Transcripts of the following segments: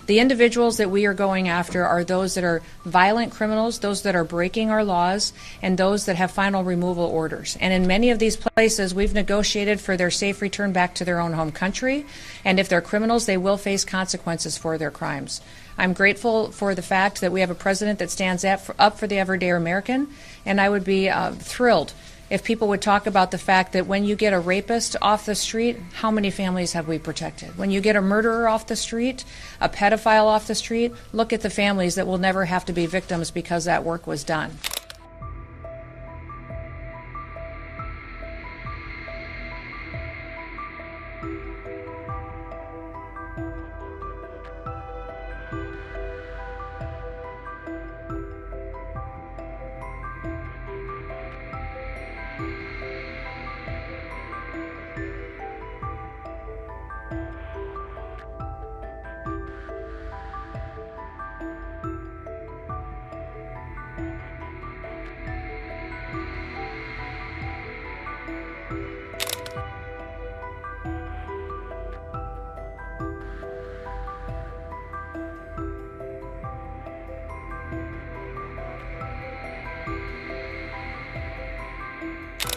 The individuals that we are going after are those that are violent criminals, those that are breaking our laws, and those that have final removal orders. And in many of these places, we've negotiated for their safe return back to their own home country. And if they're criminals, they will face consequences for their crimes. I'm grateful for the fact that we have a president that stands up for the everyday American, and I would be thrilled if people would talk about the fact that when you get a rapist off the street, how many families have we protected? When you get a murderer off the street, a pedophile off the street, look at the families that will never have to be victims because that work was done.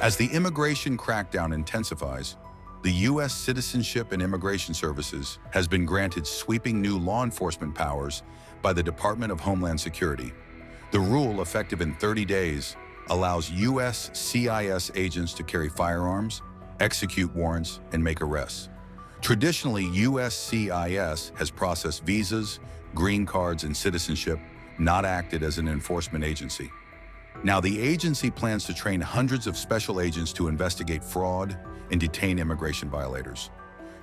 As the immigration crackdown intensifies, the U.S. Citizenship and Immigration Services has been granted sweeping new law enforcement powers by the Department of Homeland Security. The rule, effective in 30 days, allows USCIS agents to carry firearms, execute warrants, and make arrests. Traditionally, USCIS has processed visas, green cards, and citizenship, not acted as an enforcement agency. Now, the agency plans to train hundreds of special agents to investigate fraud and detain immigration violators.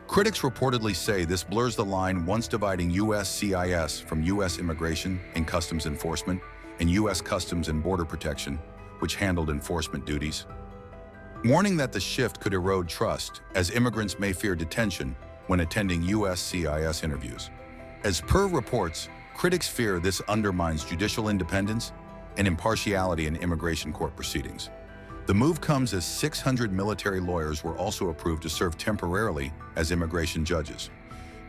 Critics reportedly say this blurs the line once dividing USCIS from U.S. Immigration and Customs Enforcement and U.S. Customs and Border Protection, which handled enforcement duties, warning that the shift could erode trust as immigrants may fear detention when attending USCIS interviews. As per reports, critics fear this undermines judicial independence and impartiality in immigration court proceedings. The move comes as 600 military lawyers were also approved to serve temporarily as immigration judges.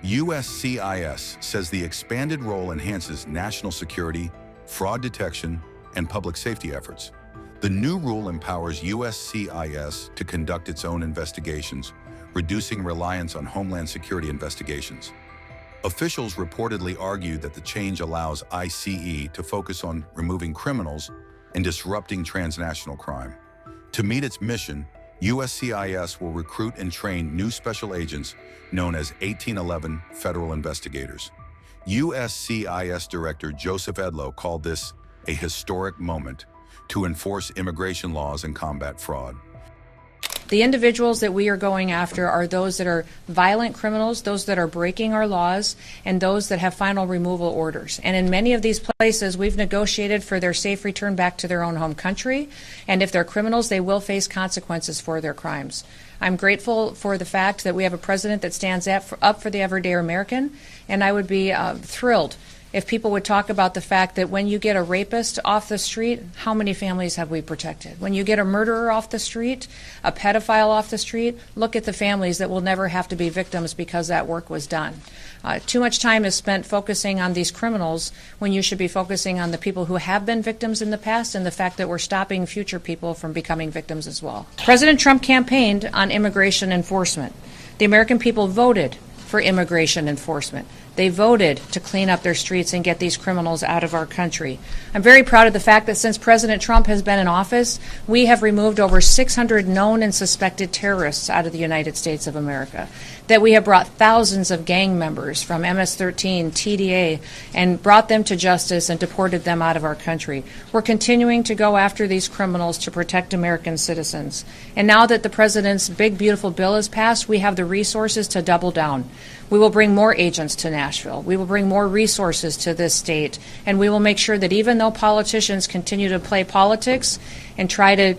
USCIS says the expanded role enhances national security, fraud detection, and public safety efforts. The new rule empowers USCIS to conduct its own investigations, reducing reliance on Homeland Security investigations. Officials reportedly argued that the change allows ICE to focus on removing criminals and disrupting transnational crime. To meet its mission, USCIS will recruit and train new special agents known as 1811 federal investigators. USCIS Director Joseph Edlow called this a historic moment to enforce immigration laws and combat fraud. The individuals that we are going after are those that are violent criminals, those that are breaking our laws, and those that have final removal orders. And in many of these places, we've negotiated for their safe return back to their own home country. And if they're criminals, they will face consequences for their crimes. I'm grateful for the fact that we have a president that stands up for the everyday American, and I would be thrilled if people would talk about the fact that when you get a rapist off the street, how many families have we protected? When you get a murderer off the street, a pedophile off the street, look at the families that will never have to be victims because that work was done. Too much time is spent focusing on these criminals when you should be focusing on the people who have been victims in the past and the fact that we're stopping future people from becoming victims as well. President Trump campaigned on immigration enforcement. The American people voted for immigration enforcement. They voted to clean up their streets and get these criminals out of our country. I'm very proud of the fact that since President Trump has been in office, we have removed over 600 known and suspected terrorists out of the United States of America, that we have brought thousands of gang members from MS-13, TDA, and brought them to justice and deported them out of our country. We're continuing to go after these criminals to protect American citizens. And now that the President's big, beautiful bill is passed, we have the resources to double down. We will bring more agents to Nashville. We will bring more resources to this state. And we will make sure that even though politicians continue to play politics and try to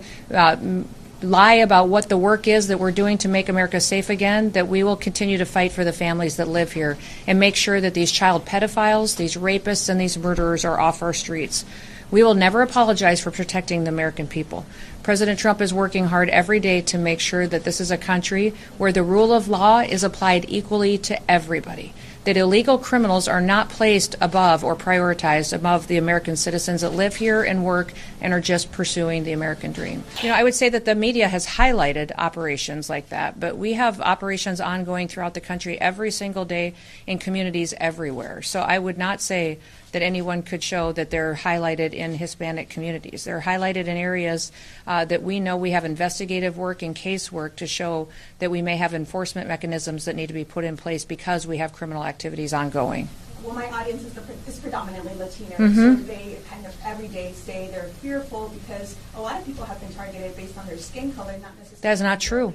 lie about what the work is that we're doing to make America safe again, that we will continue to fight for the families that live here and make sure that these child pedophiles, these rapists, and these murderers are off our streets. We will never apologize for protecting the American people. President Trump is working hard every day to make sure that this is a country where the rule of law is applied equally to everybody, that illegal criminals are not placed above or prioritized above the American citizens that live here and work and are just pursuing the American dream. I would say that the media has highlighted operations like that, but we have operations ongoing throughout the country every single day in communities everywhere. So I would not say that anyone could show that they're highlighted in Hispanic communities. They're highlighted in areas that we know we have investigative work and case work to show that we may have enforcement mechanisms that need to be put in place because we have criminal activities ongoing. Well, my audience is predominantly Latino, so they kind of every day say they're fearful because a lot of people have been targeted based on their skin color, not necessarily. That is not true.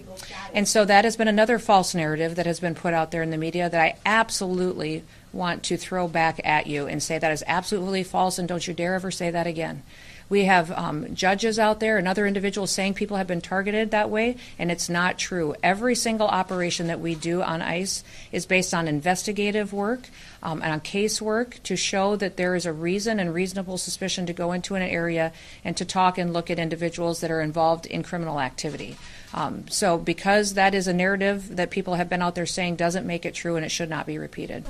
And so that has been another false narrative that has been put out there in the media that I absolutely want to throw back at you and say that is absolutely false, and don't you dare ever say that again. We have judges out there and other individuals saying people have been targeted that way, and it's not true. Every single operation that we do on ICE is based on investigative work and on case work to show that there is a reason and reasonable suspicion to go into an area and to talk and look at individuals that are involved in criminal activity. So because that is a narrative that people have been out there saying doesn't make it true, and it should not be repeated.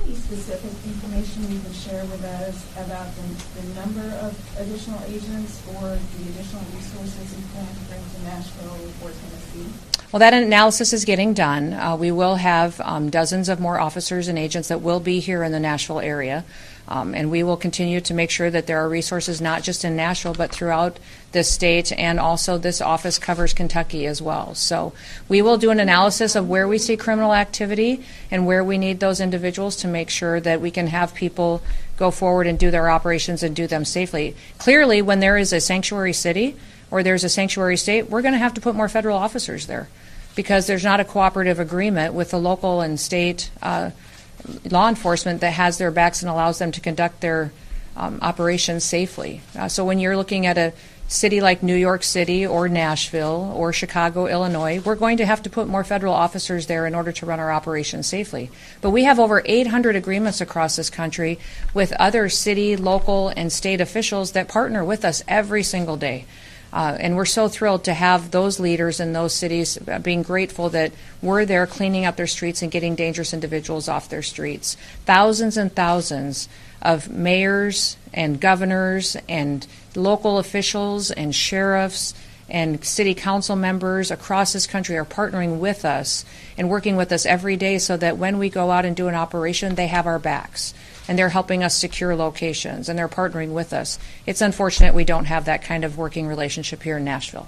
Any specific information you can share with us about the number of additional agents or the additional resources you plan to bring to Nashville or Tennessee? Well, that analysis is getting done. We will have dozens of more officers and agents that will be here in the Nashville area. And we will continue to make sure that there are resources not just in Nashville but throughout the state, and also this office covers Kentucky as well. So we will do an analysis of where we see criminal activity and where we need those individuals to make sure that we can have people go forward and do their operations and do them safely. Clearly, when there is a sanctuary city or there's a sanctuary state, we're going to have to put more federal officers there because there's not a cooperative agreement with the local and state law enforcement that has their backs and allows them to conduct their operations safely. So when you're looking at a city like New York City or Nashville or Chicago, Illinois, we're going to have to put more federal officers there in order to run our operations safely. But we have over 800 agreements across this country with other city, local, and state officials that partner with us every single day. And we're so thrilled to have those leaders in those cities being grateful that we're there cleaning up their streets and getting dangerous individuals off their streets. Thousands and thousands of mayors and governors and local officials and sheriffs and city council members across this country are partnering with us and working with us every day so that when we go out and do an operation, they have our backs. And they're helping us secure locations, and they're partnering with us. It's unfortunate we don't have that kind of working relationship here in Nashville.